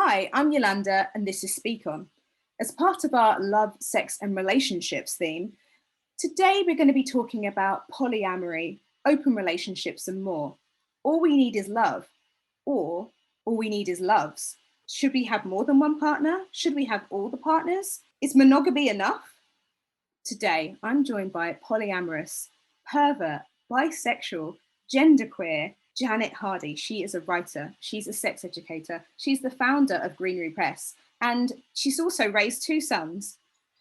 Hi, I'm Yolanda and this is Speak On. As part of our love, sex and relationships theme, today we're going to be talking about polyamory, open relationships and more. All we need is love, or all we need is loves. Should we have more than one partner? Should we have all the partners? Is monogamy enough? Today, I'm joined by polyamorous, pervert, bisexual, genderqueer, Janet Hardy. She is a writer, she's a sex educator, she's the founder of Greenery Press, and she's also raised 2 sons,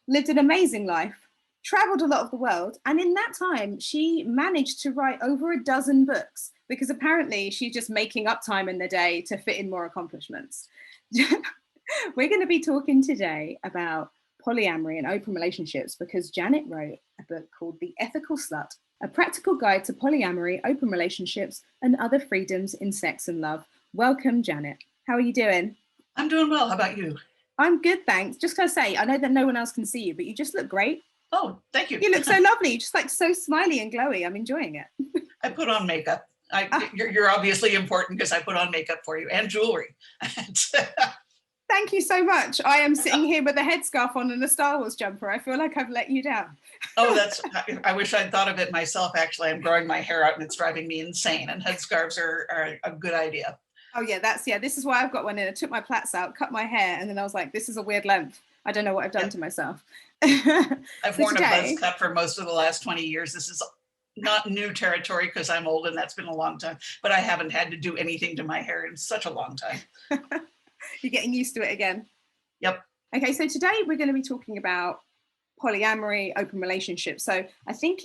lived an amazing life, traveled a lot of the world, and in that time, she managed to write over a dozen books because apparently she's just making up time in the day to fit in more accomplishments. We're going to be talking today about polyamory and open relationships because Janet wrote a book called The Ethical Slut, a practical guide to polyamory, open relationships, and other freedoms in sex and love. Welcome, Janet. How are you doing? I'm doing well. How about you? I'm good, thanks. Just gotta say, I know that no one else can see you, but you just look great. Oh, thank you. You look so lovely. You're just like so smiley and glowy. I'm enjoying it. I put on makeup. You're obviously important because I put on makeup for you and jewelry. Thank you so much. I am sitting here with a headscarf on and a Star Wars jumper. I feel like I've let you down. Oh, I wish I'd thought of it myself. Actually, I'm growing my hair out and it's driving me insane. And headscarves are a good idea. Oh yeah, this is why I've got one in. I took my plaits out, cut my hair, and then I was like, this is a weird length. I don't know what I've done to myself. I've worn a buzz cut for most of the last 20 years. This is not new territory because I'm old and that's been a long time, but I haven't had to do anything to my hair in such a long time. You're getting used to it again. Yep. Okay, so today we're going to be talking about polyamory, open relationships. So I think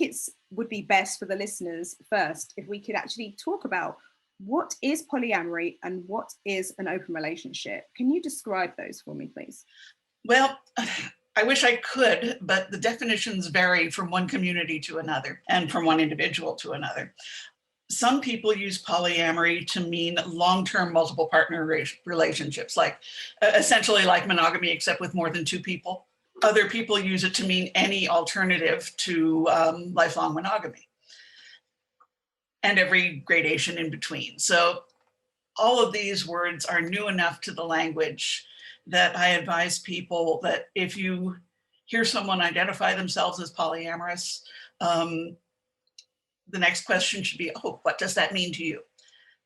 would be best for the listeners first if we could actually talk about what is polyamory and what is an open relationship. Can you describe those for me, please? Well, I wish I could, but the definitions vary from one community to another and from one individual to another. Some people use polyamory to mean long-term multiple partner relationships, like essentially like monogamy, except with more than 2 people. Other people use it to mean any alternative to lifelong monogamy and every gradation in between. So all of these words are new enough to the language that I advise people that if you hear someone identify themselves as polyamorous, the next question should be, oh, what does that mean to you?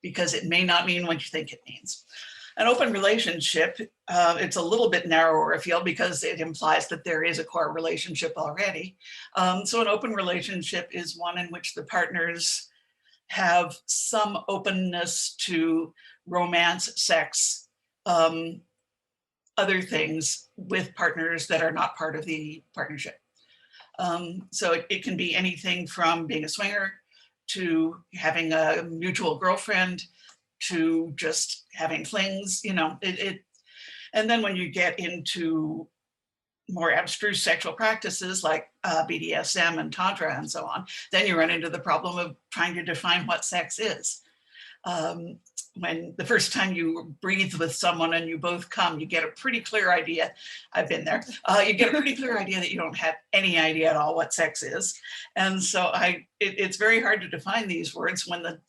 Because it may not mean what you think it means. An open relationship, it's a little bit narrower field because it implies that there is a core relationship already. So an open relationship is one in which the partners have some openness to romance, sex, other things with partners that are not part of the partnership. So it can be anything from being a swinger to having a mutual girlfriend to just having flings, and then when you get into more abstruse sexual practices like BDSM and Tantra and so on, then you run into the problem of trying to define what sex is. When the first time you breathe with someone and you both come, you get a pretty clear idea. I've been there. You get a pretty clear idea that you don't have any idea at all what sex is. And so it's very hard to define these words when the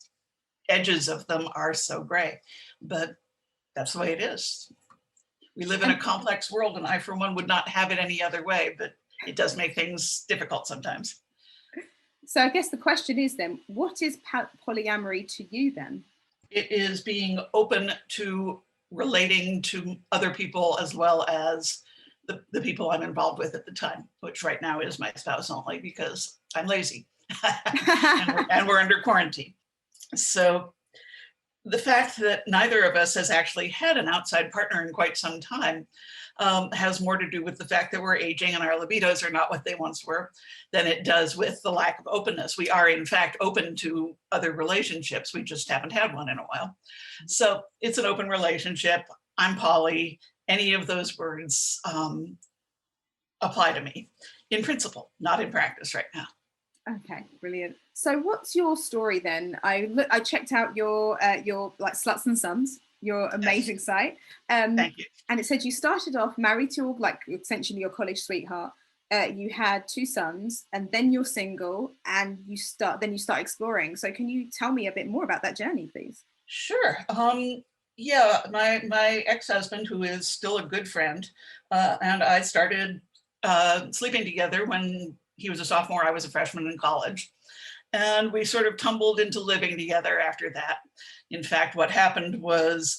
edges of them are so gray, but that's the way it is. We live in a complex world and I, for one, would not have it any other way, but it does make things difficult sometimes. So I guess the question is then, what is polyamory to you then? It is being open to relating to other people as well as the people I'm involved with at the time, which right now is my spouse only because I'm lazy and we're under quarantine. So the fact that neither of us has actually had an outside partner in quite some time has more to do with the fact that we're aging and our libidos are not what they once were than it does with the lack of openness. We are in fact open to other relationships. We just haven't had one in a while. So it's an open relationship. I'm poly. Any of those words apply to me in principle, not in practice right now. Okay, brilliant. So what's your story then? I checked out your like Sluts and Sons, your amazing site. Thank you. And it said you started off married to like essentially your college sweetheart. You had 2 sons, and then you're single, and you start exploring. So can you tell me a bit more about that journey, please? Sure. Yeah, my ex-husband, who is still a good friend, and I started sleeping together when he was a sophomore, I was a freshman in college. And we sort of tumbled into living together after that. In fact, what happened was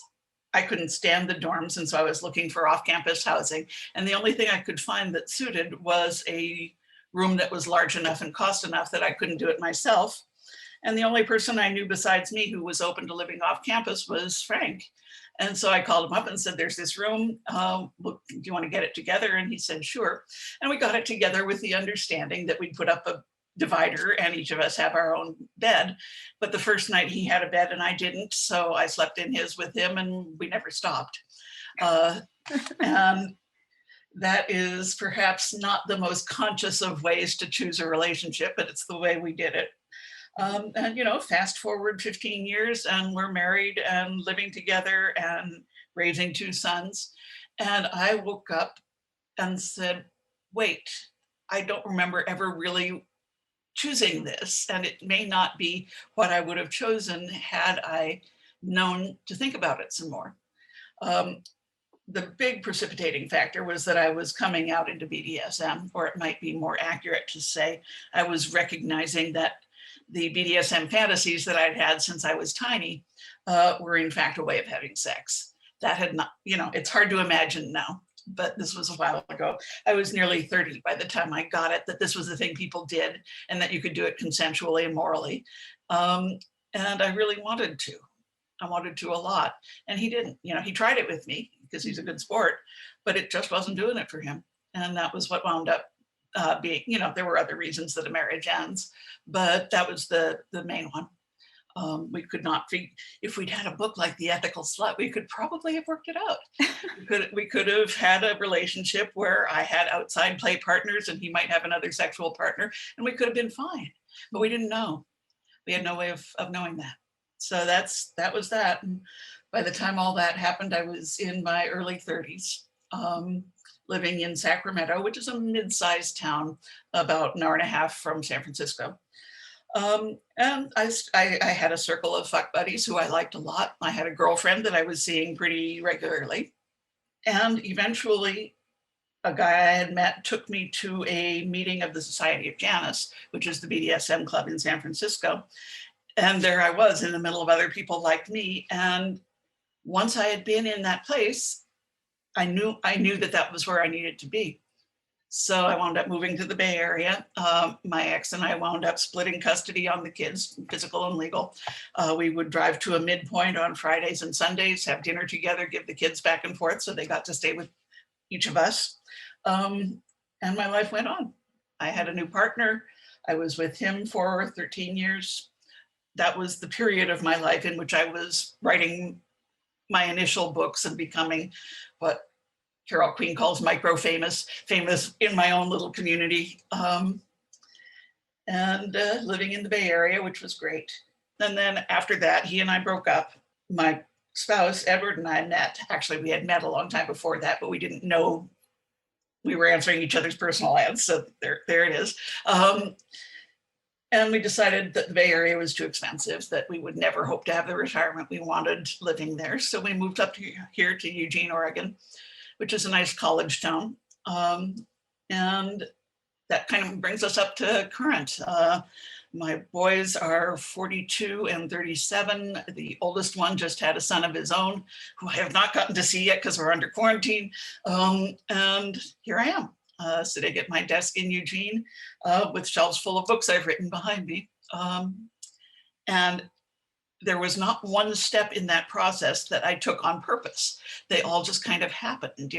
I couldn't stand the dorms, and so I was looking for off-campus housing. And the only thing I could find that suited was a room that was large enough and cost enough that I couldn't do it myself. And the only person I knew besides me who was open to living off campus was Frank. And so I called him up and said, there's this room. Do you want to get it together? And he said, sure. And we got it together with the understanding that we'd put up a divider and each of us have our own bed. But the first night he had a bed and I didn't. So I slept in his with him and we never stopped. And that is perhaps not the most conscious of ways to choose a relationship, but it's the way we did it. And, fast forward 15 years and we're married and living together and raising 2 sons. And I woke up and said, wait, I don't remember ever really choosing this. And it may not be what I would have chosen had I known to think about it some more. The big precipitating factor was that I was coming out into BDSM, or it might be more accurate to say I was recognizing that the BDSM fantasies that I'd had since I was tiny were in fact a way of having sex. That had not, it's hard to imagine now, but this was a while ago. I was nearly 30 by the time I got it, that this was the thing people did and that you could do it consensually and morally. And I really wanted to. I wanted to a lot. And he didn't. He tried it with me because he's a good sport, but it just wasn't doing it for him. And that was what wound up being, there were other reasons that a marriage ends, but that was the main one. We could not if we'd had a book like The Ethical Slut, we could probably have worked it out. we could have had a relationship where I had outside play partners and he might have another sexual partner, and we could have been fine, but we didn't know. We had no way of knowing that. So that was that. And by the time all that happened, I was in my early 30s, living in Sacramento, which is a mid-sized town about an hour and a half from San Francisco. And I had a circle of fuck buddies who I liked a lot. I had a girlfriend that I was seeing pretty regularly. And eventually, a guy I had met took me to a meeting of the Society of Janus, which is the BDSM club in San Francisco. And there I was in the middle of other people like me. And once I had been in that place, I knew that was where I needed to be. So I wound up moving to the Bay Area. My ex and I wound up splitting custody on the kids, physical and legal. We would drive to a midpoint on Fridays and Sundays, have dinner together, give the kids back and forth so they got to stay with each of us. And my life went on. I had a new partner. I was with him for 13 years. That was the period of my life in which I was writing my initial books and becoming what Carol Queen calls micro famous in my own little community, and living in the Bay Area, which was great. And then after that, he and I broke up. My spouse, Edward, and I met. Actually, we had met a long time before that, but we didn't know we were answering each other's personal ads. So there it is. And we decided that the Bay Area was too expensive, that we would never hope to have the retirement we wanted living there. So we moved up here to Eugene, Oregon, which is a nice college town. And that kind of brings us up to current. My boys are 42 and 37. The oldest one just had a son of his own, who I have not gotten to see yet because we're under quarantine. And here I am, sitting at my desk in Eugene with shelves full of books I've written behind me. And there was not one step in that process that I took on purpose. They all just kind of happened,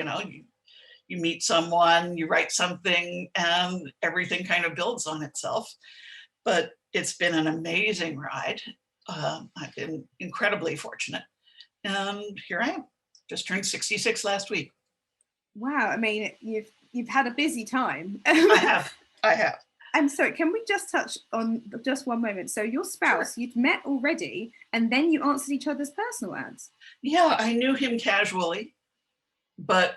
you meet someone, you write something, and everything kind of builds on itself. But it's been an amazing ride. I've been incredibly fortunate. And here I am, just turned 66 last week. Wow, I mean, you've had a busy time. I have. And so can we just touch on just one moment? So your spouse, sure. You'd met already, and then you answered each other's personal ads. Yeah, I knew him casually, but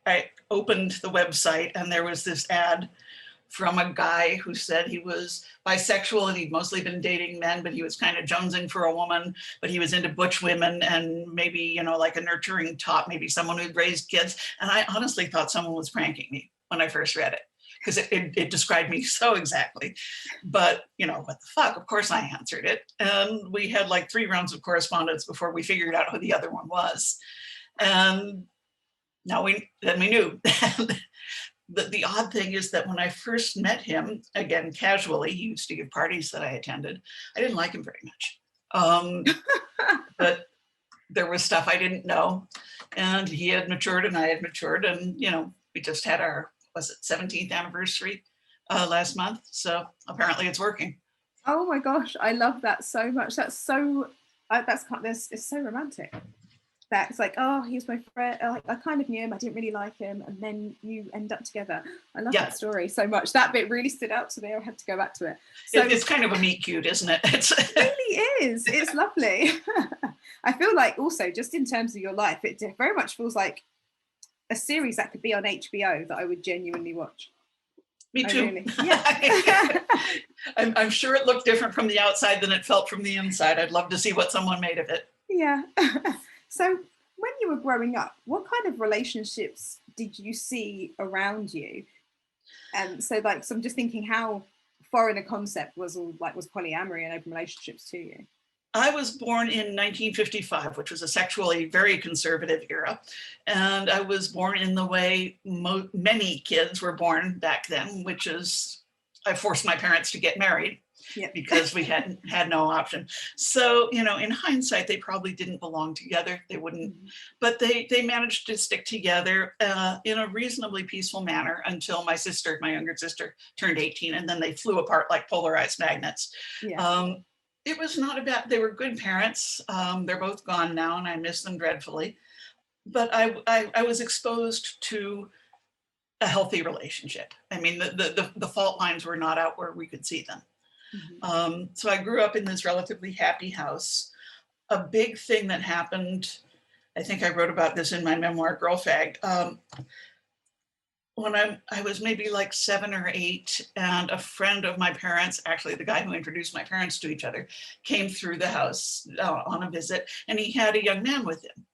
I opened the website and there was this ad from a guy who said he was bisexual and he'd mostly been dating men, but he was kind of jonesing for a woman, but he was into butch women and maybe, you know, like a nurturing top, maybe someone who'd raised kids. And I honestly thought someone was pranking me when I first read it, because it described me so exactly. But, you know, what the fuck? Of course I answered it. And we had like 3 rounds of correspondence before we figured out who the other one was. And now we knew. The odd thing is that when I first met him, again, casually, he used to give parties that I attended. I didn't like him very much. But there was stuff I didn't know. And he had matured and I had matured. And, you know, we just had our, was it 17th anniversary last month? So apparently it's working. Oh my gosh, I love that so much. That's so, it's so romantic. That it's like, oh, he was my friend. I kind of knew him. I didn't really like him. And then you end up together. I love that story so much. That bit really stood out to me. I had to go back to it. So it's kind of a meet cute, isn't it? It really is. It's lovely. I feel like also just in terms of your life, it very much feels like a series that could be on HBO that I would genuinely watch. Me too. Really, yeah. I'm sure it looked different from the outside than it felt from the inside. I'd love to see what someone made of it. Yeah. So when you were growing up, what kind of relationships did you see around you? And so like, so I'm just thinking how foreign a concept was polyamory and open relationships to you? I was born in 1955, which was a sexually very conservative era. And I was born in the way many kids were born back then, which is I forced my parents to get married. Yep. Because we had no option. So, you know, in hindsight, they probably didn't belong together. They wouldn't, but they managed to stick together in a reasonably peaceful manner until my younger sister, turned 18, and then they flew apart like polarized magnets. Yeah. It was not about, they were good parents. They're both gone now and I miss them dreadfully. But I was exposed to a healthy relationship. I mean, the fault lines were not out where we could see them. Mm-hmm. So I grew up in this relatively happy house. A big thing that happened, I think I wrote about this in my memoir, Girl Fag, when I was maybe like 7 or 8, and a friend of my parents, actually the guy who introduced my parents to each other, came through the house on a visit, and he had a young man with him.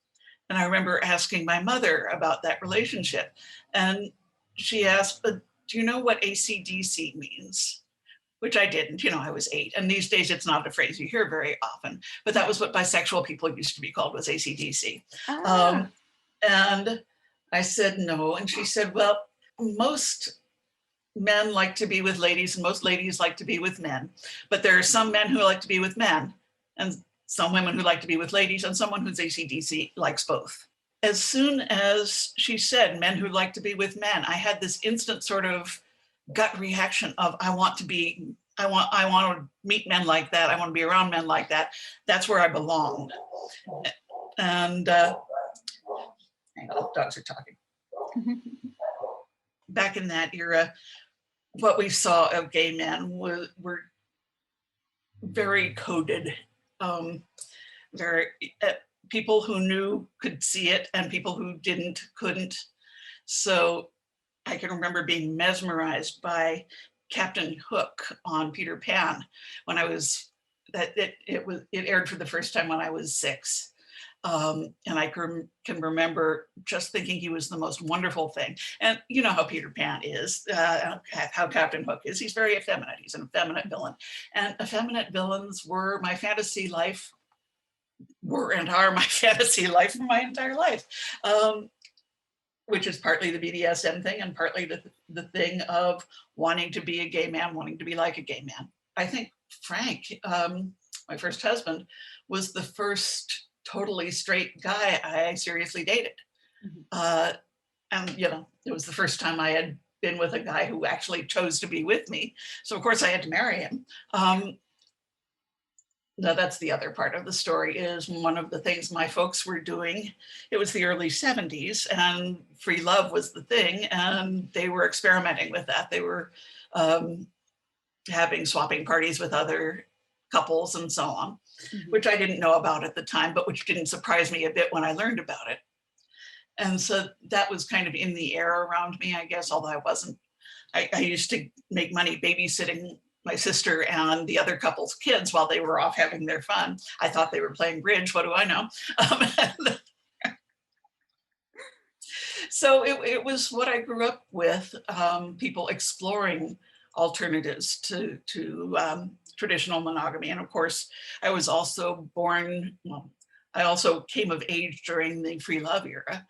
And I remember asking my mother about that relationship, and she asked, do you know what AC/DC means? Which I didn't, you know, I was 8. And these days it's not a phrase you hear very often, but that was what bisexual people used to be called, was AC/DC. And I said, no. And she said, well, most men like to be with ladies and most ladies like to be with men, but there are some men who like to be with men and some women who like to be with ladies and someone who's AC/DC likes both. As soon as she said men who like to be with men, I had this instant sort of gut reaction of I want to meet men like that. I want to be around men like that. That's where I belonged. And hang on, dogs are talking. Back in that era, what we saw of gay men were very coded. Very people who knew could see it, and people who didn't couldn't. So I can remember being mesmerized by Captain Hook on Peter Pan when I was, it aired for the first time when I was 6. And I can remember just thinking he was the most wonderful thing. And you know how Peter Pan is, how Captain Hook is. He's very effeminate. He's an effeminate villain. And effeminate villains were my fantasy life, and are my fantasy life for my entire life. Which is partly the BDSM thing and partly the thing of wanting to be a gay man, wanting to be like a gay man. I think Frank, my first husband, was the first totally straight guy I seriously dated. Mm-hmm. And, you know, it was the first time I had been with a guy who actually chose to be with me. So, of course, I had to marry him. Now, that's the other part of the story, is one of the things my folks were doing. It was the early 70s and free love was the thing. And they were experimenting with that. They were having swapping parties with other couples and so on, mm-hmm. which I didn't know about at the time, but which didn't surprise me a bit when I learned about it. And so that was kind of in the air around me, I guess, although I wasn't I used to make money babysitting my sister and the other couple's kids while they were off having their fun. I thought they were playing bridge. What do I know? So it was what I grew up with, people exploring alternatives to traditional monogamy. And of course, I was also born, well, I also came of age during the free love era.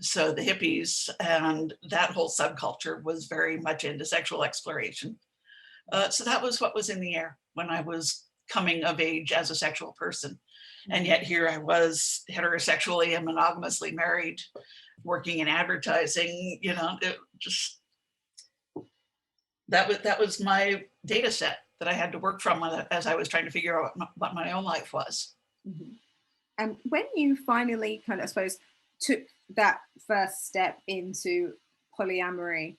So the hippies and that whole subculture was very much into sexual exploration. So that was what was in the air when I was coming of age as a sexual person. And yet here I was heterosexually and monogamously married, working in advertising, it just, that was my data set that I had to work from as I was trying to figure out what my own life was. Mm-hmm. And when you finally kind of, I suppose, took that first step into polyamory,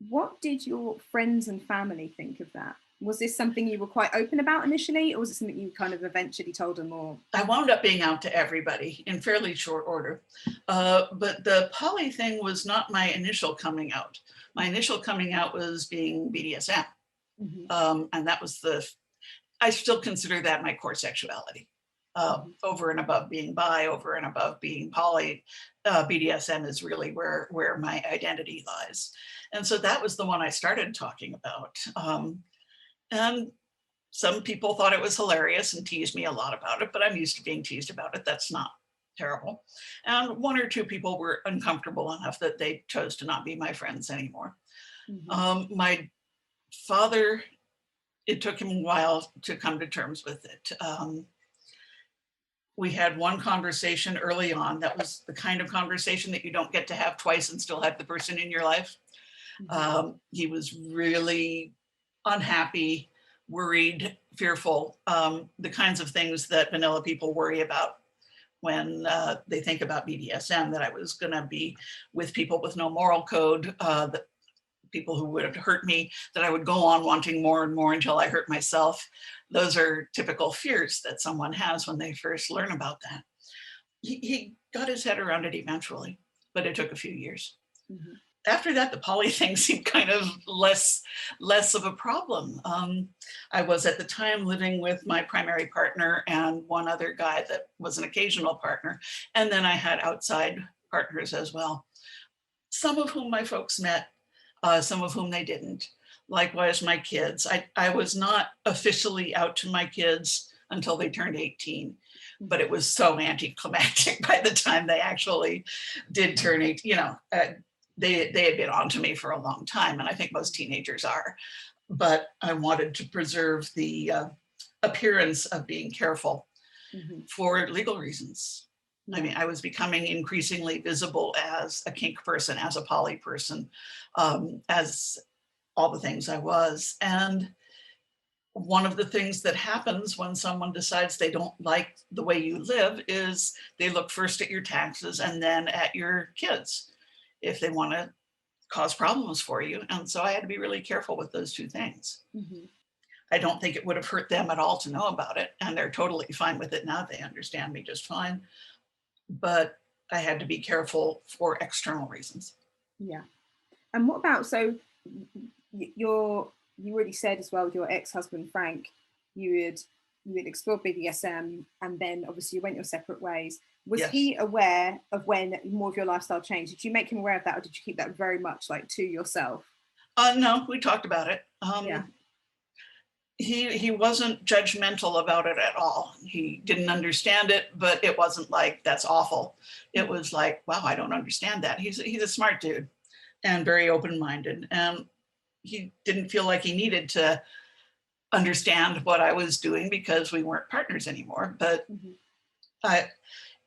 what did your friends and family think of that? Was this something you were quite open about initially, or was it something you kind of eventually told them more? I wound up being out to everybody in fairly short order. But the poly thing was not my initial coming out. My initial coming out was being BDSM. Mm-hmm. And that was I still consider that my core sexuality. Over and above being bi, over and above being poly, BDSM is really where my identity lies. And so that was the one I started talking about. And some people thought it was hilarious and teased me a lot about it, but I'm used to being teased about it. That's not terrible. And one or two people were uncomfortable enough that they chose to not be my friends anymore. Mm-hmm. My father, it took him a while to come to terms with it. We had one conversation early on that was the kind of conversation that you don't get to have twice and still have the person in your life. Mm-hmm. He was really unhappy, worried, fearful, the kinds of things that vanilla people worry about when they think about BDSM, that I was going to be with people with no moral code, that people who would have hurt me, that I would go on wanting more and more until I hurt myself. Those are typical fears that someone has when they first learn about that. He got his head around it eventually, but it took a few years. Mm-hmm. After that, the poly thing seemed kind of less of a problem. I was at the time living with my primary partner and one other guy that was an occasional partner. And then I had outside partners as well, some of whom my folks met, some of whom they didn't. Likewise, my kids. I was not officially out to my kids until they turned 18, but it was so anticlimactic by the time they actually did turn 18, they had been on to me for a long time, and I think most teenagers are. But I wanted to preserve the appearance of being careful, mm-hmm. for legal reasons. Yeah. I mean, I was becoming increasingly visible as a kink person, as a poly person, as all the things I was. And one of the things that happens when someone decides they don't like the way you live is they look first at your taxes and then at your kids, if they want to cause problems for you. And so I had to be really careful with those two things. Mm-hmm. I don't think it would have hurt them at all to know about it. And they're totally fine with it now. They understand me just fine. But I had to be careful for external reasons. Yeah. And what about, so you already said as well, your ex-husband, Frank, you had explored BDSM and then obviously you went your separate ways. Was yes. he aware of when more of your lifestyle changed? Did you make him aware of that, or did you keep that very much like to yourself? No, we talked about it. Yeah. He wasn't judgmental about it at all. He didn't understand it, but it wasn't like, that's awful. It was like, wow, I don't understand that. He's a smart dude and very open-minded. And he didn't feel like he needed to understand what I was doing because we weren't partners anymore. But mm-hmm.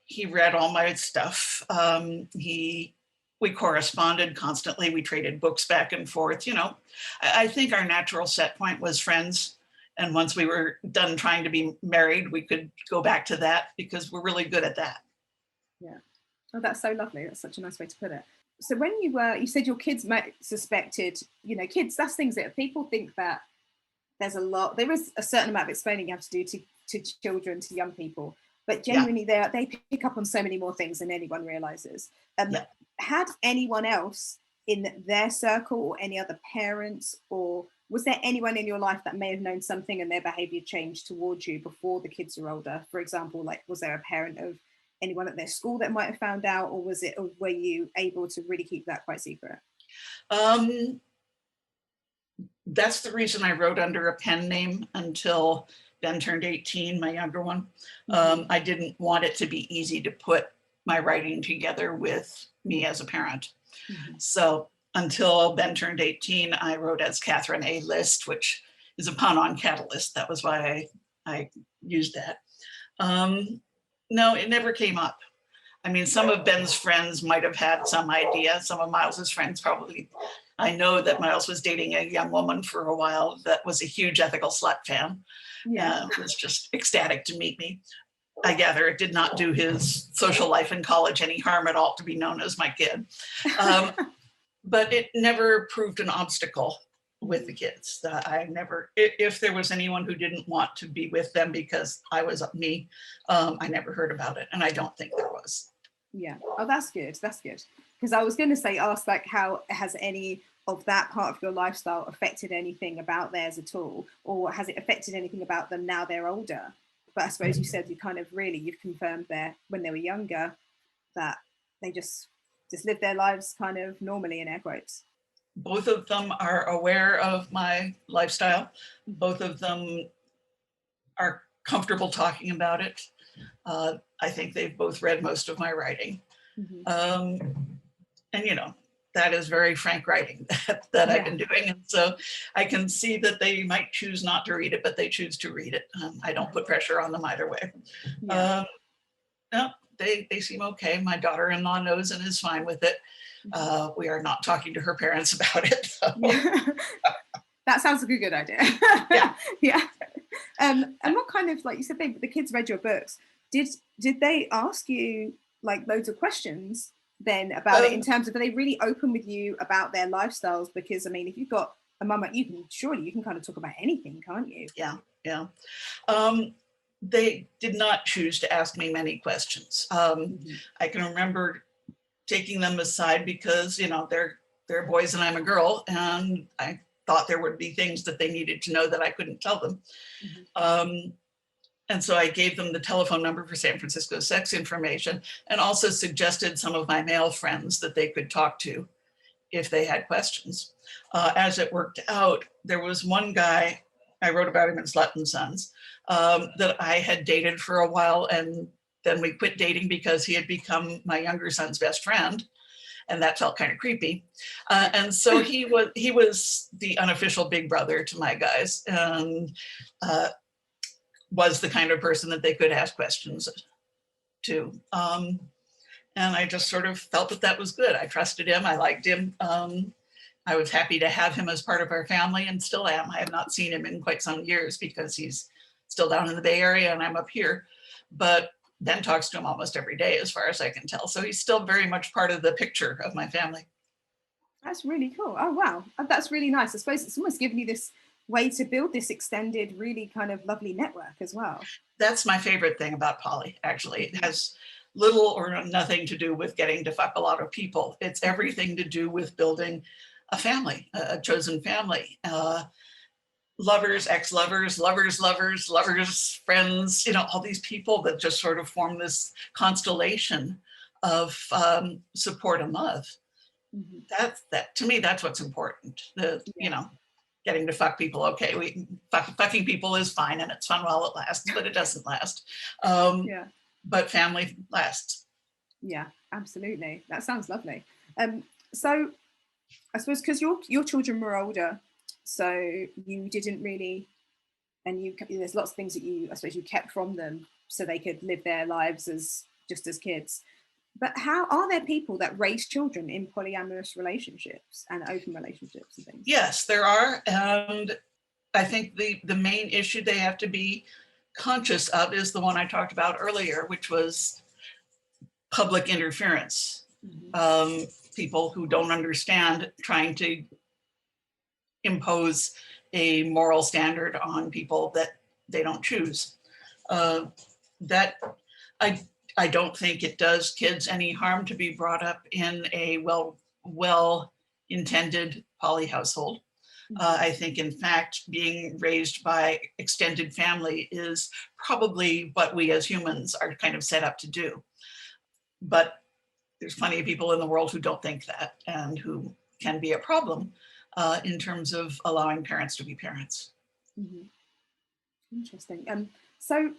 He read all my stuff. We corresponded constantly. We traded books back and forth. I think our natural set point was friends. And once we were done trying to be married, we could go back to that because we're really good at that. Yeah. Oh, that's so lovely. That's such a nice way to put it. So when you said your kids suspected, kids, that's things that people think that there is a certain amount of explaining you have to do to children, to young people. But genuinely, they pick up on so many more things than anyone realizes. Yeah. Had anyone else in their circle or any other parents, or was there anyone in your life that may have known something and their behavior changed towards you before the kids were older? For example, like, was there a parent of anyone at their school that might have found out, or were you able to really keep that quite secret? That's the reason I wrote under a pen name until Ben turned 18, my younger one. I didn't want it to be easy to put my writing together with me as a parent. So until Ben turned 18, I wrote as Catherine A. List, which is a pun on catalyst. That was why I used that. No, it never came up. I mean, some of Ben's friends might have had some idea. Some of Miles's friends probably. I know that Miles was dating a young woman for a while that was a huge Ethical Slut fan. Yeah, was just ecstatic to meet me. I gather it did not do his social life in college any harm at all to be known as my kid. But it never proved an obstacle with the kids. I never, if there was anyone who didn't want to be with them because I was me, I never heard about it. And I don't think there was. Yeah. Oh, that's good. That's good. Because I was going to say, ask like, how has any of that part of your lifestyle affected anything about theirs at all? Or has it affected anything about them now they're older? But I suppose you said you've confirmed there when they were younger that they just live their lives kind of normally, in air quotes. Both of them are aware of my lifestyle. Both of them are comfortable talking about it. I think they've both read most of my writing. And, you know, that is very frank writing that I've been doing. And so I can see that they might choose not to read it, but they choose to read it. I don't put pressure on them either way. No, they seem okay. My daughter-in-law knows and is fine with it. We are not talking to her parents about it. So. That sounds like a good idea. Yeah. And what kind of, like you said, the kids read your books. Did they ask you like loads of questions then about it, in terms of, are they really open with you about their lifestyles? Because I mean, if you've got a mum, you can kind of talk about anything, can't you? Yeah. They did not choose to ask me many questions. I can remember taking them aside because, you know, they're boys and I'm a girl, and I thought there would be things that they needed to know that I couldn't tell them. And so I gave them the telephone number for San Francisco sex information, and also suggested some of my male friends that they could talk to if they had questions. As it worked out, there was one guy, I wrote about him in Slut and Sons, that I had dated for a while, and then we quit dating because he had become my younger son's best friend. And that felt kind of creepy. And so he was the unofficial big brother to my guys, and was the kind of person that they could ask questions to. And I just sort of felt that was good. I trusted him. I liked him. I was happy to have him as part of our family, and still am. I have not seen him in quite some years because he's still down in the Bay Area and I'm up here. But Ben talks to him almost every day, as far as I can tell. So he's still very much part of the picture of my family. That's really cool. Oh, wow. That's really nice. I suppose it's almost given you this way to build this extended, really kind of lovely network as well. That's my favorite thing about poly, actually. It has little or nothing to do with getting to fuck a lot of people. It's everything to do with building a family, a chosen family. Lovers, ex-lovers, lovers, friends, you know, all these people that just sort of form this constellation of support and love. That to me, that's what's important. You know, getting to fuck people, okay, fucking people is fine and it's fun while it lasts, but it doesn't last. But family lasts. Yeah, absolutely. That sounds lovely. So I suppose because your children were older, so you didn't really, and there's lots of things that I suppose you kept from them so they could live their lives as kids. But how are there people that raise children in polyamorous relationships and open relationships and things? Yes, there are. And I think the main issue they have to be conscious of is the one I talked about earlier, which was public interference. People who don't understand trying to impose a moral standard on people that they don't choose. That I don't think it does kids any harm to be brought up in a well intended poly household. I think, in fact, being raised by extended family is probably what we as humans are kind of set up to do. But there's plenty of people in the world who don't think that, and who can be a problem in terms of allowing parents to be parents. Mm-hmm. Interesting. So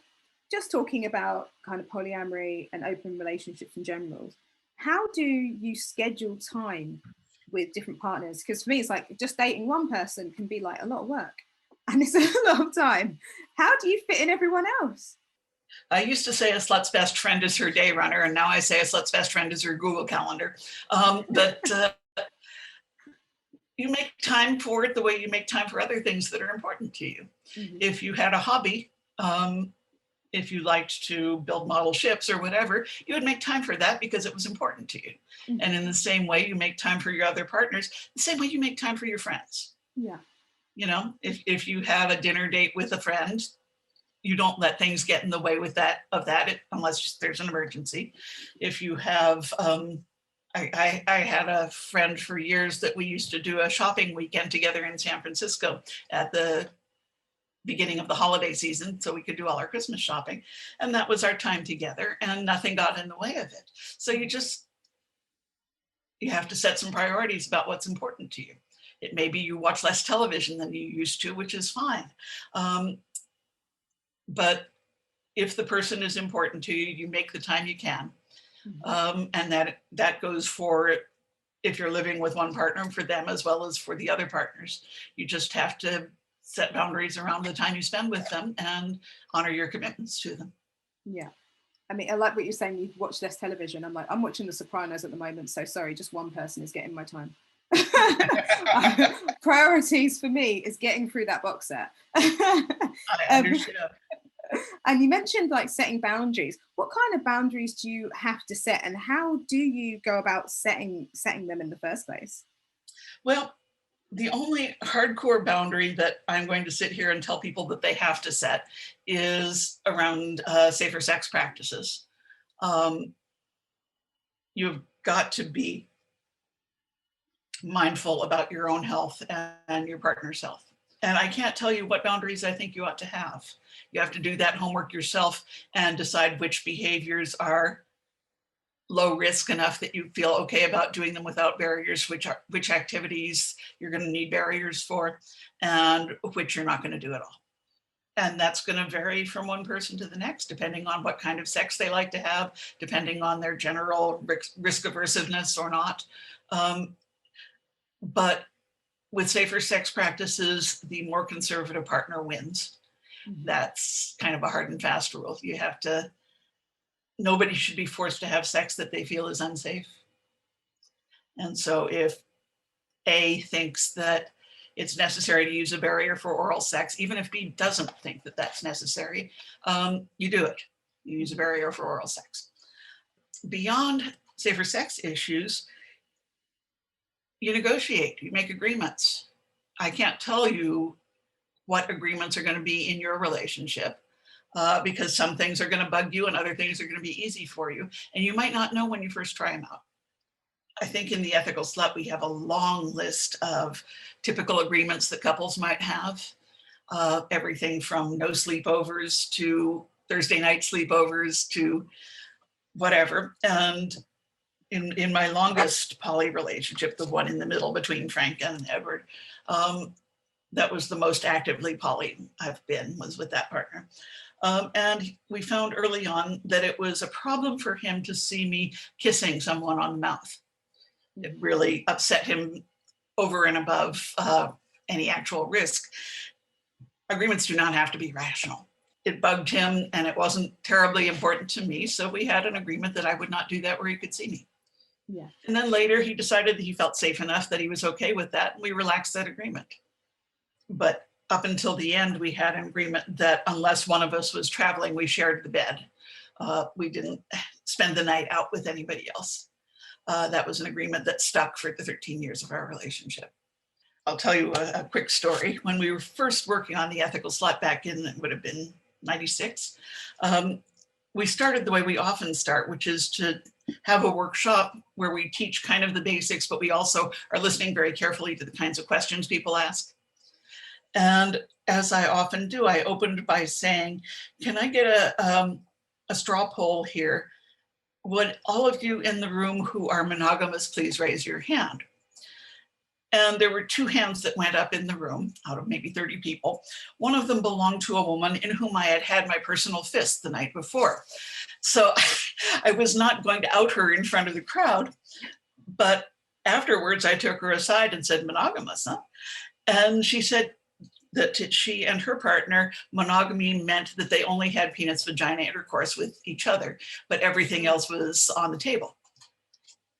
just talking about kind of polyamory and open relationships in general, how do you schedule time with different partners? Because for me, it's like just dating one person can be like a lot of work and it's a lot of time. How do you fit in everyone else? I used to say a slut's best friend is her day runner, and now I say a slut's best friend is her Google Calendar. But you make time for it the way you make time for other things that are important to you. Mm-hmm. If you had a hobby, if you liked to build model ships or whatever, you would make time for that because it was important to you. Mm-hmm. And in the same way, you make time for your other partners, the same way you make time for your friends. Yeah. You know, if you have a dinner date with a friend, you don't let things get in the way with that unless there's an emergency. If you have, I had a friend for years that we used to do a shopping weekend together in San Francisco at the beginning of the holiday season, so we could do all our Christmas shopping. And that was our time together, and nothing got in the way of it. So you have to set some priorities about what's important to you. It may be you watch less television than you used to, which is fine. But if the person is important to you, you make the time you can. And that goes for if you're living with one partner, for them as well as for the other partners. You just have to set boundaries around the time you spend with them and honor your commitments to them. Yeah. I mean, I like what you're saying, you watch less television. I'm watching The Sopranos at the moment, so sorry, just one person is getting my time. Priorities for me is getting through that box set. I understand. And you mentioned like setting boundaries. What kind of boundaries do you have to set, and how do you go about setting them in the first place? Well, the only hardcore boundary that I'm going to sit here and tell people that they have to set is around safer sex practices. You've got to be mindful about your own health and your partner's health. And I can't tell you what boundaries I think you ought to have. You have to do that homework yourself and decide which behaviors are low risk enough that you feel okay about doing them without barriers, which activities you're going to need barriers for, and which you're not going to do at all. And that's going to vary from one person to the next, depending on what kind of sex they like to have, depending on their general risk aversiveness or not. But with safer sex practices, the more conservative partner wins. Mm-hmm. That's kind of a hard and fast rule. Nobody should be forced to have sex that they feel is unsafe. And so if A thinks that it's necessary to use a barrier for oral sex, even if B doesn't think that that's necessary, you do it. You use a barrier for oral sex. Beyond safer sex issues, you negotiate, you make agreements. I can't tell you what agreements are going to be in your relationship because some things are going to bug you and other things are going to be easy for you. And you might not know when you first try them out. I think in the Ethical Slut, we have a long list of typical agreements that couples might have. Everything from no sleepovers to Thursday night sleepovers to whatever. And in my longest poly relationship, the one in the middle between Frank and Edward, that was the most actively poly I've been, was with that partner. And we found early on that it was a problem for him to see me kissing someone on the mouth. It really upset him over and above any actual risk. Agreements do not have to be rational. It bugged him and it wasn't terribly important to me. So we had an agreement that I would not do that where he could see me. Yeah. And then later he decided that he felt safe enough that he was okay with that. And we relaxed that agreement. But up until the end, we had an agreement that unless one of us was traveling, we shared the bed. We didn't spend the night out with anybody else. That was an agreement that stuck for the 13 years of our relationship. I'll tell you a quick story. When we were first working on the Ethical Slut back in, it would have been 96, we started the way we often start, which is to have a workshop where we teach kind of the basics, but we also are listening very carefully to the kinds of questions people ask. And as I often do, I opened by saying, can I get a straw poll here? Would all of you in the room who are monogamous please raise your hand? And there were 2 hands that went up in the room out of maybe 30 people. One of them belonged to a woman in whom I had had my personal fist the night before. So I was not going to out her in front of the crowd, but afterwards I took her aside and said, monogamous, huh? And she said that she and her partner, monogamy meant that they only had penis vagina intercourse with each other, but everything else was on the table.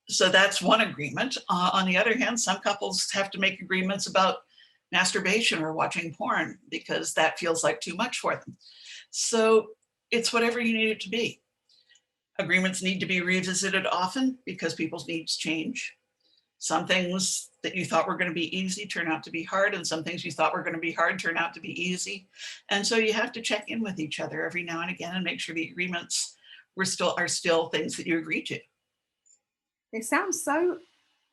So that's one agreement. On the other hand, some couples have to make agreements about masturbation or watching porn because that feels like too much for them. So it's whatever you need it to be. Agreements need to be revisited often because people's needs change. Some things that you thought were going to be easy turn out to be hard, and some things you thought were going to be hard turn out to be easy. And so you have to check in with each other every now and again and make sure the agreements are still things that you agree to. It sounds so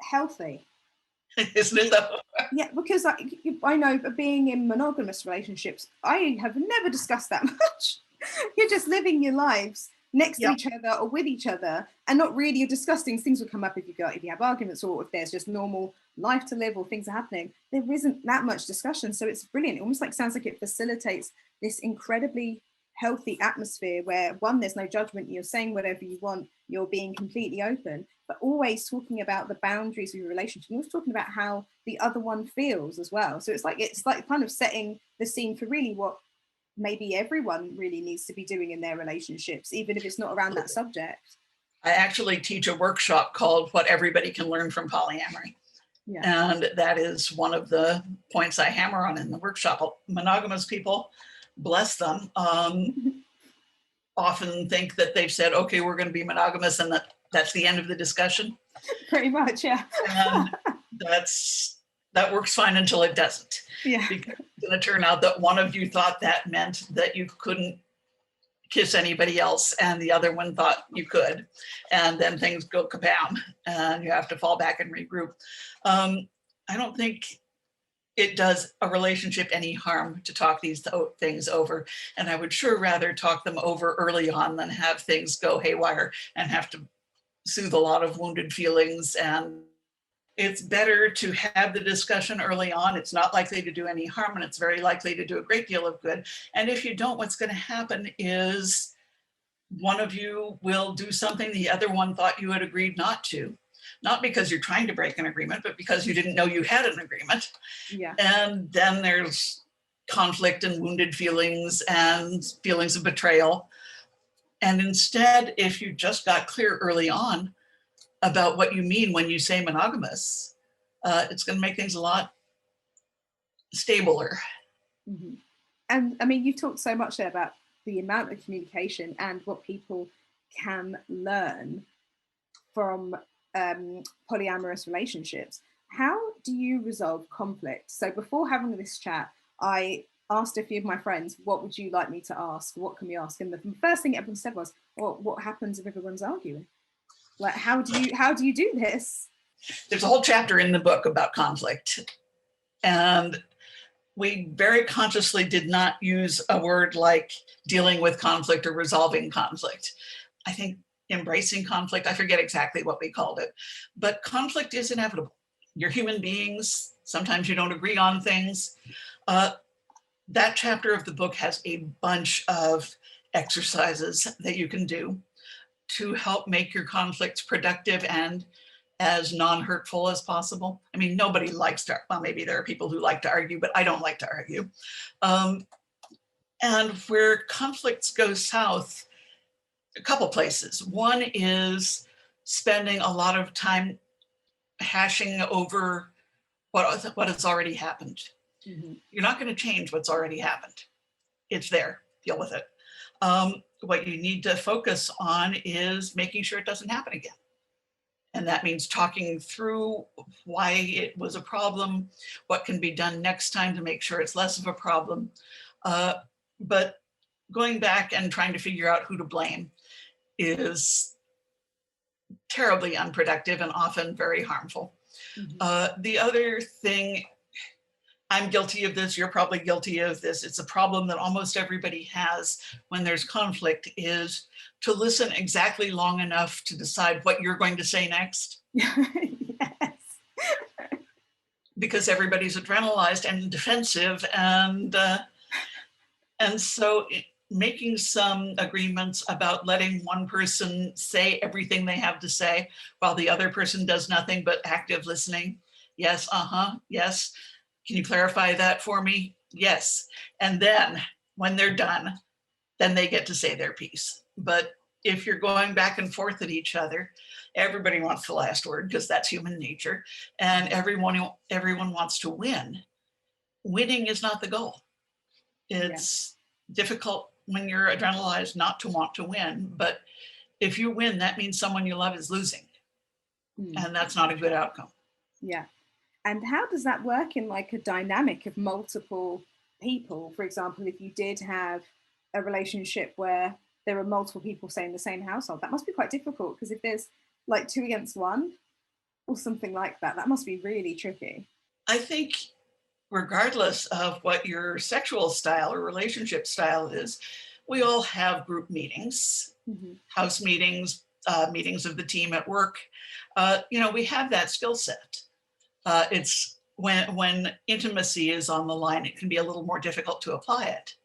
healthy. Isn't it though? Yeah, because I know being in monogamous relationships, I have never discussed that much. You're just living your lives next to each other or with each other, and not really discussing things. Will come up if you have arguments, or if there's just normal life to live or things are happening. There isn't that much discussion, so it's brilliant. It almost sounds like it facilitates this incredibly healthy atmosphere where, one, there's no judgment, you're saying whatever you want, you're being completely open, but always talking about the boundaries of your relationship. You're always talking about how the other one feels as well. So it's like kind of setting the scene for really what maybe everyone really needs to be doing in their relationships, even if it's not around that subject. I actually teach a workshop called What Everybody Can Learn from Polyamory. Yeah. And that is one of the points I hammer on in the workshop. Monogamous people, bless them, often think that they've said, okay, we're going to be monogamous, and that's the end of the discussion. Pretty much, yeah. And that works fine until it doesn't. Yeah. Because it's going to turn out that one of you thought that meant that you couldn't kiss anybody else, and the other one thought you could. And then things go kabam, and you have to fall back and regroup. I don't think it does a relationship any harm to talk these things over. And I would sure rather talk them over early on than have things go haywire and have to soothe a lot of wounded feelings. And it's better to have the discussion early on. It's not likely to do any harm, and it's very likely to do a great deal of good. And if you don't, what's going to happen is one of you will do something the other one thought you had agreed not to. Not because you're trying to break an agreement, but because you didn't know you had an agreement. Yeah. And then there's conflict and wounded feelings and feelings of betrayal. And instead, if you just got clear early on about what you mean when you say monogamous, it's going to make things a lot stabler. Mm-hmm. And I mean, you've talked so much there about the amount of communication and what people can learn from polyamorous relationships. How do you resolve conflict? So before having this chat, I asked a few of my friends, what would you like me to ask? What can we ask? And the first thing everyone said was, well, what happens if everyone's arguing? Like, how do you do this? There's a whole chapter in the book about conflict. And we very consciously did not use a word like dealing with conflict or resolving conflict. I think embracing conflict, I forget exactly what we called it, but conflict is inevitable. You're human beings. Sometimes you don't agree on things. That chapter of the book has a bunch of exercises that you can do to help make your conflicts productive and as non-hurtful as possible. I mean, nobody likes to, well, maybe there are people who like to argue, but I don't like to argue. And where conflicts go south, a couple places. One is spending a lot of time hashing over what has already happened. Mm-hmm. You're not going to change what's already happened. It's there. Deal with it. What you need to focus on is making sure it doesn't happen again. And that means talking through why it was a problem, what can be done next time to make sure it's less of a problem. But going back and trying to figure out who to blame is terribly unproductive and often very harmful. The other thing, I'm guilty of this, you're probably guilty of this, it's a problem that almost everybody has when there's conflict, is to listen exactly long enough to decide what you're going to say next. Yes. Because everybody's adrenalized and defensive, and so making some agreements about letting one person say everything they have to say while the other person does nothing but active listening. Yes, yes. Can you clarify that for me? Yes. And then when they're done, then they get to say their piece. But if you're going back and forth at each other, everybody wants the last word because that's human nature, and everyone wants to win. Winning is not the goal. It's difficult when you're adrenalized not to want to win, but if you win, that means someone you love is losing, and that's not a good outcome. Yeah. And how does that work in like a dynamic of multiple people? For example, if you did have a relationship where there are multiple people, say, in the same household, that must be quite difficult, because if there's like 2 against 1 or something like that, that must be really tricky. I think regardless of what your sexual style or relationship style is, we all have group meetings, house meetings, meetings of the team at work. We have that skill set. It's when intimacy is on the line, it can be a little more difficult to apply it,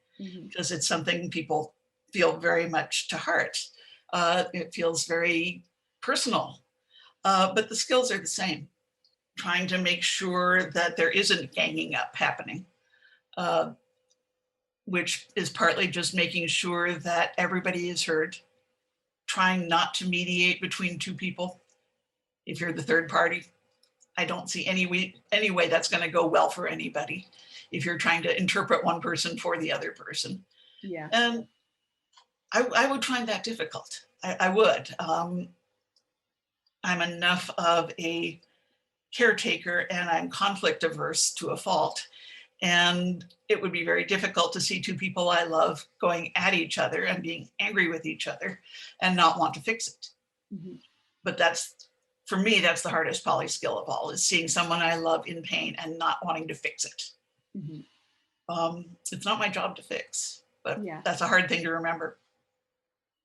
because it's something people feel very much to heart. It feels very personal, but the skills are the same. Trying to make sure that there isn't ganging up happening, which is partly just making sure that everybody is heard, trying not to mediate between two people. If you're the third party, I don't see any way that's going to go well for anybody if you're trying to interpret one person for the other person. Yeah. And I would find that difficult. I would. I'm enough of a caretaker and I'm conflict averse to a fault. And it would be very difficult to see two people I love going at each other and being angry with each other and not want to fix it. But for me, that's the hardest poly skill of all, is seeing someone I love in pain and not wanting to fix it. It's not my job to fix, but that's a hard thing to remember.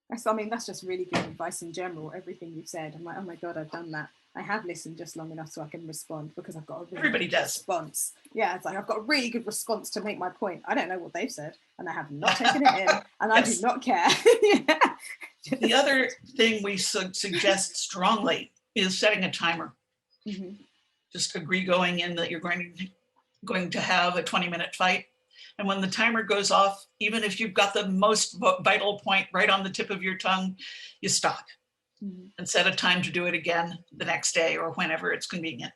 That's just really good advice in general, everything you've said. I'm like, oh my God, I've done that. I have listened just long enough so I can respond, because I've got a really good response. Yeah, it's like I've got a really good response to make my point. I don't know what they've said, and I have not taken it in, and I do not care. The other thing we suggest strongly is setting a timer. Just agree going in that you're going to have a 20-minute fight. And when the timer goes off, even if you've got the most vital point right on the tip of your tongue, you stop and set a time to do it again the next day or whenever it's convenient.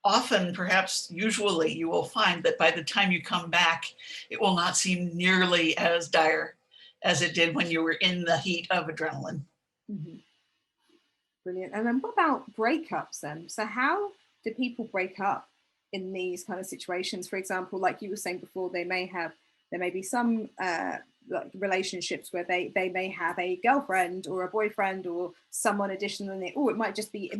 Often, perhaps usually, you will find that by the time you come back, it will not seem nearly as dire as it did when you were in the heat of adrenaline. Brilliant. And then what about breakups then? So how do people break up in these kind of situations? For example, like you were saying before, there may be some like relationships where they may have a girlfriend or a boyfriend or someone additional, or it might be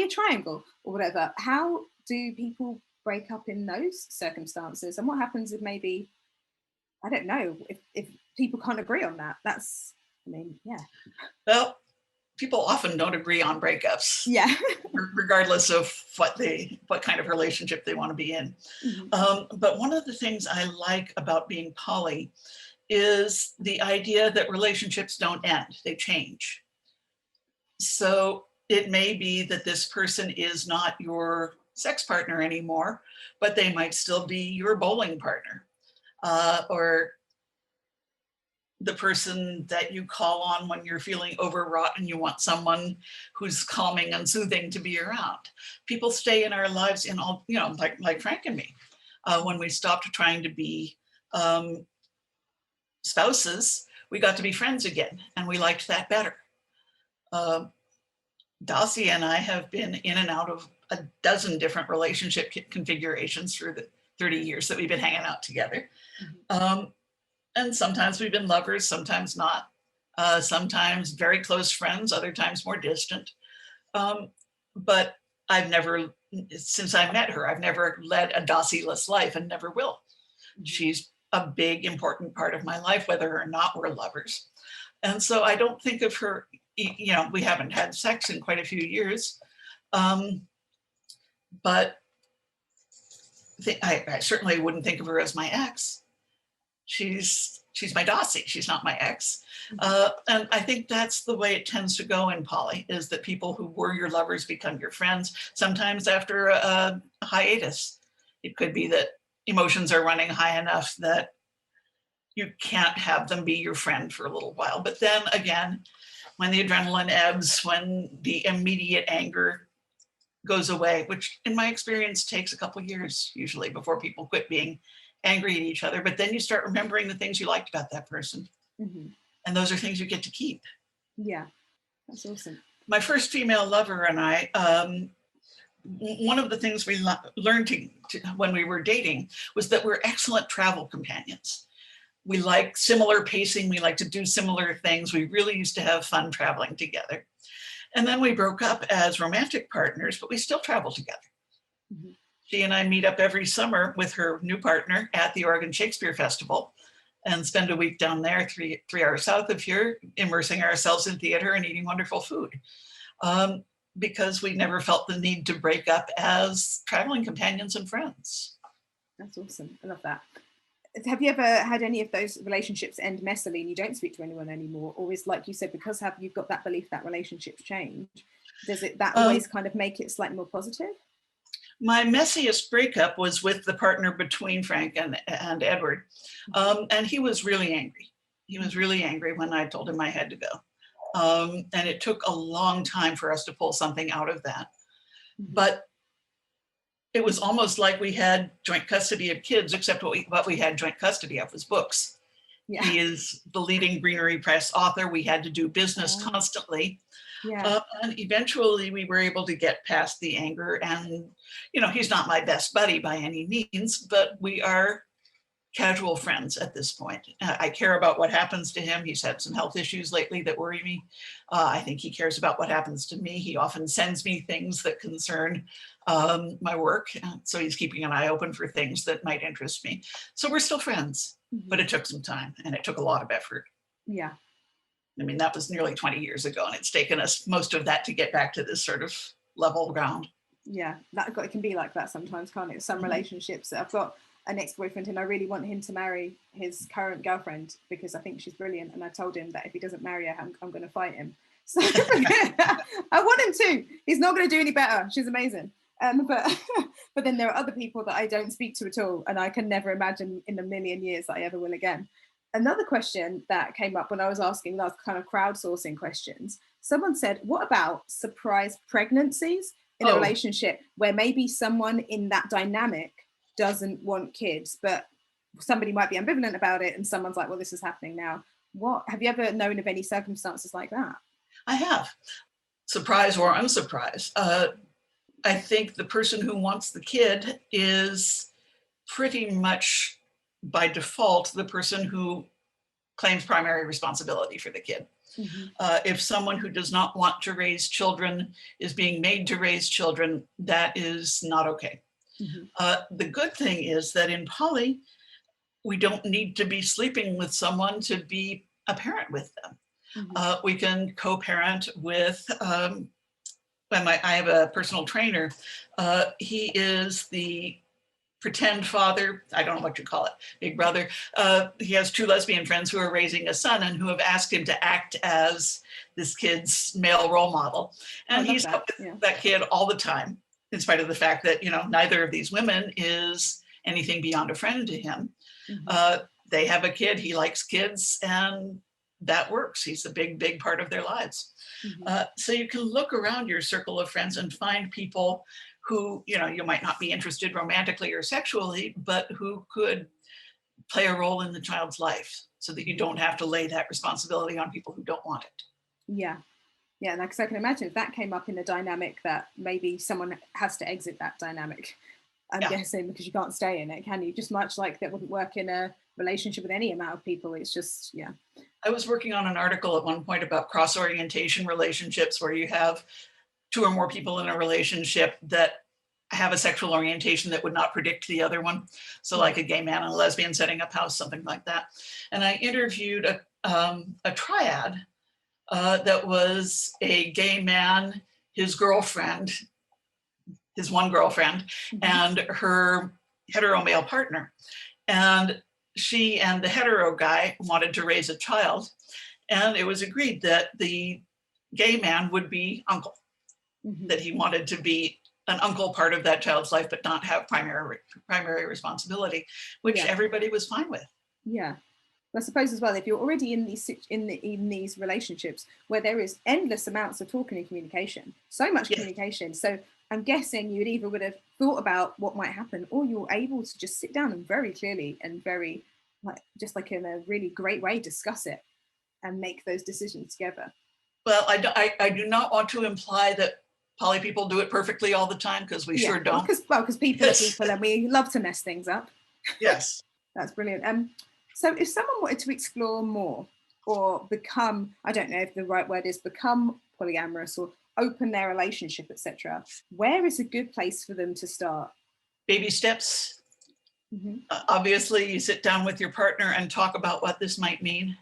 a triangle or whatever. How do people break up in those circumstances? And what happens if maybe, I don't know, if people can't agree on that? Well, people often don't agree on breakups. Yeah. Regardless of what kind of relationship they want to be in. But one of the things I like about being poly is the idea that relationships don't end, they change. So it may be that this person is not your sex partner anymore, but they might still be your bowling partner, or the person that you call on when you're feeling overwrought and you want someone who's calming and soothing to be around. People stay in our lives in all, like Frank and me. When we stopped trying to be spouses, we got to be friends again, and we liked that better. Dossie and I have been in and out of a dozen different relationship configurations through the 30 years that we've been hanging out together. And sometimes we've been lovers, sometimes not. sometimes very close friends, other times more distant. But I've never, since I met her, I've never led a Dossie-less life and never will. She's a big, important part of my life, whether or not we're lovers. And so I don't think of her, we haven't had sex in quite a few years. But I certainly wouldn't think of her as my ex. She's my Dossie. She's not my ex. And I think that's the way it tends to go in poly, is that people who were your lovers become your friends, sometimes after a hiatus. It could be that emotions are running high enough that you can't have them be your friend for a little while. But then again, when the adrenaline ebbs, when the immediate anger goes away, which in my experience takes a couple of years usually before people quit being angry at each other, but then you start remembering the things you liked about that person. And those are things you get to keep. Yeah, that's awesome. My first female lover and I, one of the things we learned when we were dating was that we're excellent travel companions. We like similar pacing. We like to do similar things. We really used to have fun traveling together. And then we broke up as romantic partners, but we still travel together. She and I meet up every summer with her new partner at the Oregon Shakespeare Festival and spend a week down there, three hours south of here, immersing ourselves in theater and eating wonderful food. Because we never felt the need to break up as traveling companions and friends. That's awesome. I love that. Have you ever had any of those relationships end messily and you don't speak to anyone anymore? Or is, like you said, because you've got that belief that relationships change, does that always kind of make it slightly more positive? My messiest breakup was with the partner between Frank and Edward. And he was really angry. He was really angry when I told him I had to go. And it took a long time for us to pull something out of that. But it was almost like we had joint custody of kids, except what we had joint custody of was books. Yeah. He is the leading Greenery Press author. We had to do business constantly. Yeah. And eventually we were able to get past the anger. And, he's not my best buddy by any means, but we are casual friends at this point. I care about what happens to him. He's had some health issues lately that worry me. I think he cares about what happens to me. He often sends me things that concern my work. So he's keeping an eye open for things that might interest me. So we're still friends, but it took some time and it took a lot of effort. Yeah. I mean, that was nearly 20 years ago, and it's taken us most of that to get back to this sort of level ground. Yeah, it can be like that sometimes, can't it? Some relationships. I've got an ex-boyfriend and I really want him to marry his current girlfriend because I think she's brilliant. And I told him that if he doesn't marry her, I'm going to fight him. So I want him to. He's not going to do any better. She's amazing. But then there are other people that I don't speak to at all. And I can never imagine in a million years that I ever will again. Another question that came up when I was asking those kind of crowdsourcing questions, someone said, what about surprise pregnancies in a relationship where maybe someone in that dynamic doesn't want kids, but somebody might be ambivalent about it and someone's like, well, this is happening now. Have you ever known of any circumstances like that? I have. Surprise or unsurprise. I think the person who wants the kid is pretty much by default the person who claims primary responsibility for the kid. If someone who does not want to raise children is being made to raise children, that is not okay. The good thing is that in poly, we don't need to be sleeping with someone to be a parent with them. We can co-parent with, I have a personal trainer. He is the pretend father, I don't know what you call it, big brother. He has two lesbian friends who are raising a son and who have asked him to act as this kid's male role model. And he's up with that kid all the time, in spite of the fact that, neither of these women is anything beyond a friend to him. They have a kid, he likes kids, and that works. He's a big, big part of their lives. So you can look around your circle of friends and find people who, you might not be interested romantically or sexually, but who could play a role in the child's life so that you don't have to lay that responsibility on people who don't want it. Yeah. Yeah, and because I can imagine if that came up in a dynamic that maybe someone has to exit that dynamic, I'm guessing, because you can't stay in it, can you? Just much like that wouldn't work in a relationship with any amount of people. It's just, I was working on an article at one point about cross-orientation relationships, where you have two or more people in a relationship that have a sexual orientation that would not predict the other one. So like a gay man and a lesbian setting up house, something like that. And I interviewed a triad that was a gay man, his girlfriend, his one girlfriend, and her hetero male partner. And she and the hetero guy wanted to raise a child. And it was agreed that the gay man would be uncle, that he wanted to be an uncle part of that child's life, but not have primary responsibility, which everybody was fine with. Yeah. I suppose as well, if you're already in these relationships where there is endless amounts of talking and communication, so much communication. So I'm guessing you would have thought about what might happen, or you're able to just sit down and very clearly and very just like in a really great way discuss it and make those decisions together. Well, I do not want to imply that poly people do it perfectly all the time, because we sure don't. Because people are people and we love to mess things up. Yes. That's brilliant. So if someone wanted to explore more or become, I don't know if the right word is become polyamorous or open their relationship, etc., where is a good place for them to start? Baby steps. Obviously, you sit down with your partner and talk about what this might mean,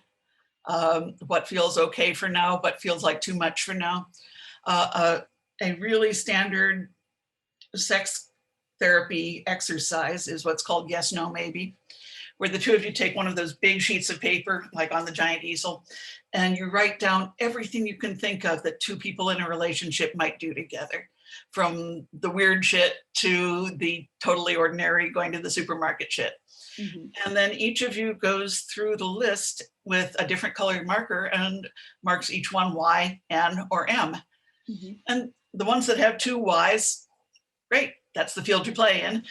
what feels okay for now, what feels like too much for now. A really standard sex therapy exercise is what's called yes, no, maybe, where the two of you take one of those big sheets of paper, like on the giant easel, and you write down everything you can think of that two people in a relationship might do together, from the weird shit to the totally ordinary going to the supermarket shit. And then each of you goes through the list with a different colored marker and marks each one Y, N, or M. And the ones that have two Ys, great, that's the field you play in.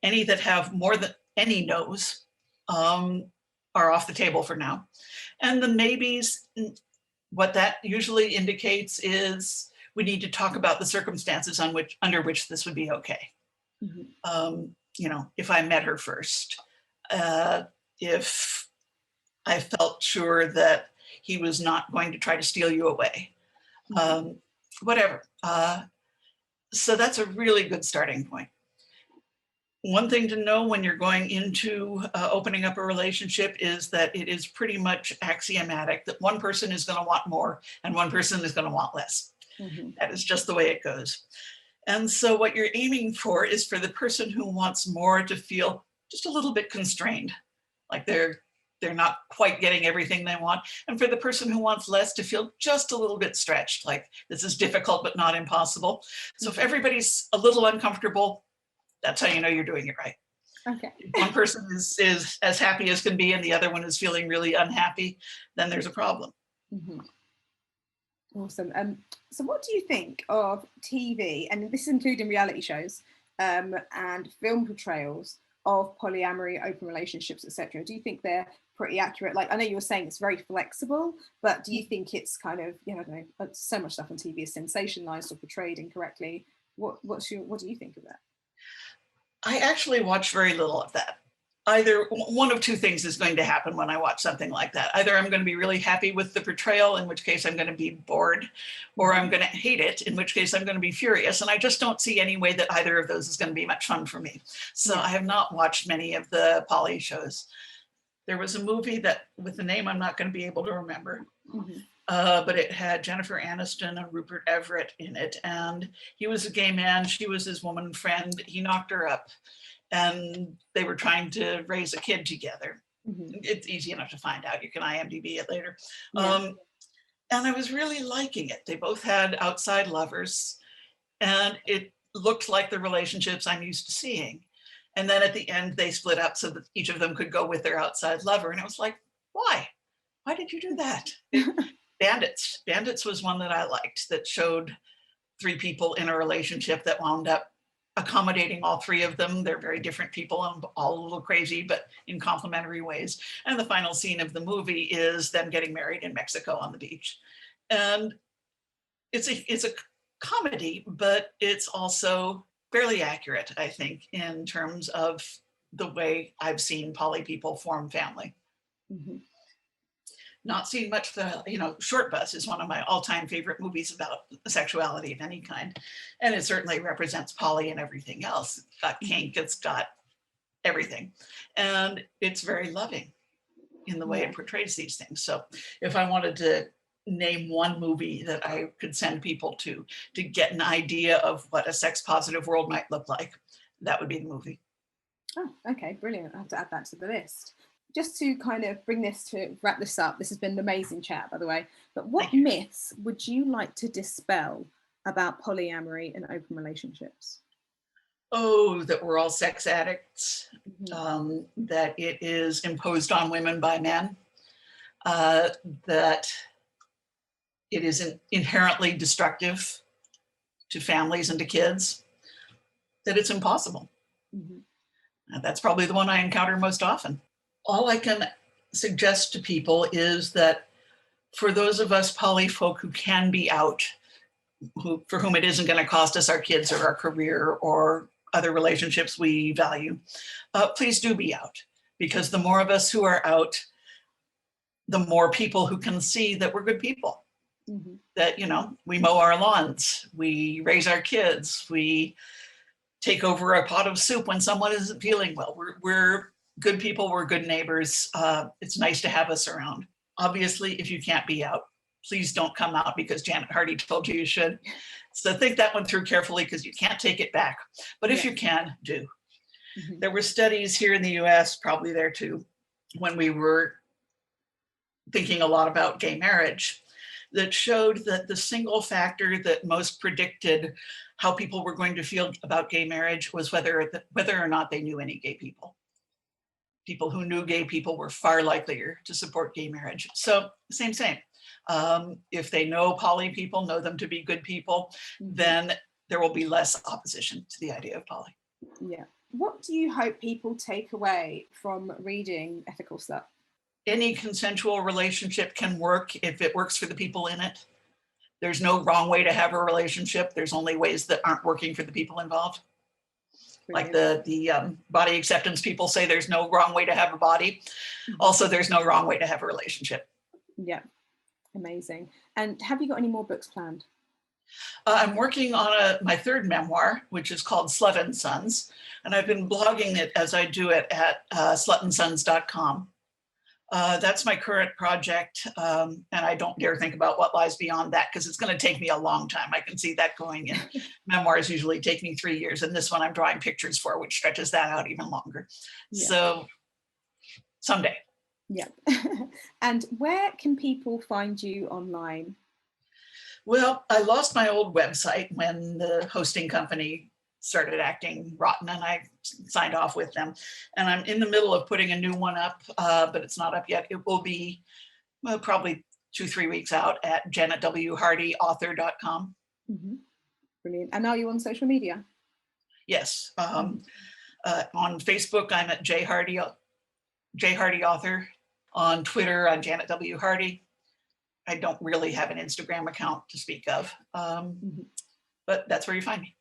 Any that have more than any no's are off the table for now. And the maybes, what that usually indicates is we need to talk about the circumstances under which this would be okay. If I met her first, if I felt sure that he was not going to try to steal you away, whatever. So that's a really good starting point. One thing to know when you're going into opening up a relationship is that it is pretty much axiomatic that one person is going to want more and one person is going to want less. That is just the way it goes. And so what you're aiming for is for the person who wants more to feel just a little bit constrained, like they're not quite getting everything they want. And for the person who wants less to feel just a little bit stretched, like this is difficult but not impossible. So if everybody's a little uncomfortable, that's how you know you're doing it right. Okay. If one person is as happy as can be and the other one is feeling really unhappy, then there's a problem. Awesome. So what do you think of TV, and this is including reality shows and film portrayals of polyamory, open relationships, etc.? Do you think they're pretty accurate? Like, I know you were saying it's very flexible, but do you think it's kind of, I don't know, so much stuff on TV is sensationalized or portrayed incorrectly? What do you think of that? I actually watch very little of that. Either one of two things is going to happen when I watch something like that. Either I'm going to be really happy with the portrayal, in which case I'm going to be bored, or I'm going to hate it, in which case I'm going to be furious. And I just don't see any way that either of those is going to be much fun for me. So I have not watched many of the poly shows. There was a movie that, with the name I'm not going to be able to remember, but it had Jennifer Aniston and Rupert Everett in it. And he was a gay man, she was his woman friend, he knocked her up. And they were trying to raise a kid together. It's easy enough to find out. You can IMDb it later. And I was really liking it. They both had outside lovers, and it looked like the relationships I'm used to seeing. And then at the end, they split up so that each of them could go with their outside lover. And it was like, why? Why did you do that? Bandits was one that I liked, that showed three people in a relationship that wound up accommodating all three of them. They're very different people and all a little crazy, but in complementary ways. And the final scene of the movie is them getting married in Mexico on the beach. And it's a comedy, but it's also fairly accurate, I think, in terms of the way I've seen poly people form family. not seen much. Short Bus is one of my all-time favorite movies about sexuality of any kind. And it certainly represents poly and everything else. It's got kink, it's got everything. And it's very loving in the way it portrays these things. So if I wanted to name one movie that I could send people to get an idea of what a sex positive world might look like, that would be the movie. Oh, okay, brilliant. I have to add that to the list. Just to kind of wrap this up, this has been an amazing chat, by the way, but what myths would you like to dispel about polyamory and open relationships? Oh, that we're all sex addicts, that it is imposed on women by men, that it is inherently destructive to families and to kids, that it's impossible. That's probably the one I encounter most often. All I can suggest to people is that for those of us poly folk who can be out, for whom it isn't going to cost us our kids or our career or other relationships we value, please do be out, because the more of us who are out, the more people who can see that we're good people, that, we mow our lawns, we raise our kids, we take over a pot of soup when someone isn't feeling well. We're good people, we're good neighbors. It's nice to have us around. Obviously, if you can't be out, please don't come out because Janet Hardy told you should. So think that one through carefully, because you can't take it back. But if you can, do. There were studies here in the US, probably there too, when we were thinking a lot about gay marriage, that showed that the single factor that most predicted how people were going to feel about gay marriage was whether or not they knew any gay people. People who knew gay people were far likelier to support gay marriage. So same. If they know poly people, know them to be good people, then there will be less opposition to the idea of poly. Yeah. What do you hope people take away from reading Ethical Slut? Any consensual relationship can work if it works for the people in it. There's no wrong way to have a relationship. There's only ways that aren't working for the people involved. Brilliant. Like the body acceptance people say there's no wrong way to have a body. Also, there's no wrong way to have a relationship. Yeah, amazing. And have you got any more books planned? I'm working on my third memoir, which is called Slut and Sons. And I've been blogging it as I do it at slutandsons.com. That's my current project, and I don't dare think about what lies beyond that, because it's going to take me a long time. I can see that going in. Memoirs usually take me 3 years, and this one I'm drawing pictures for, which stretches that out even longer. Yeah. So someday. Yeah. And where can people find you online? Well, I lost my old website when the hosting company started acting rotten, and I signed off with them. And I'm in the middle of putting a new one up, but it's not up yet. It will be probably 2-3 weeks out at janetwhardyauthor.com. Brilliant. And are you on social media? Yes. On Facebook, I'm at J Hardy Author. On Twitter, I'm Janet W. Hardy. I don't really have an Instagram account to speak of, but that's where you find me.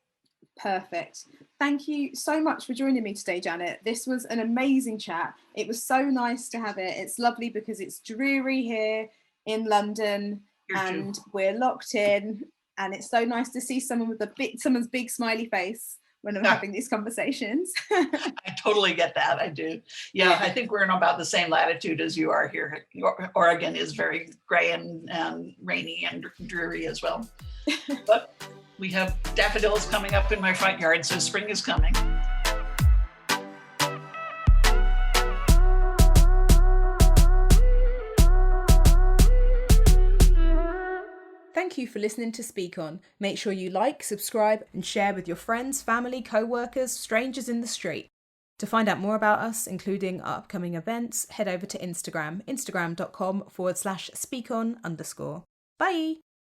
Perfect. Thank you so much for joining me today, Janet. This was an amazing chat. It was so nice to have it. It's lovely because it's dreary here in London and we're locked in, and it's so nice to see someone with someone's big smily face when I'm having these conversations. I totally get that. I do. Yeah, I think we're in about the same latitude as you are here. Oregon is very gray and rainy and dreary as well. But we have daffodils coming up in my front yard, so spring is coming. Thank you for listening to Speak On. Make sure you like, subscribe, and share with your friends, family, co-workers, strangers in the street. To find out more about us, including our upcoming events, head over to Instagram, instagram.com/speakon_. Bye!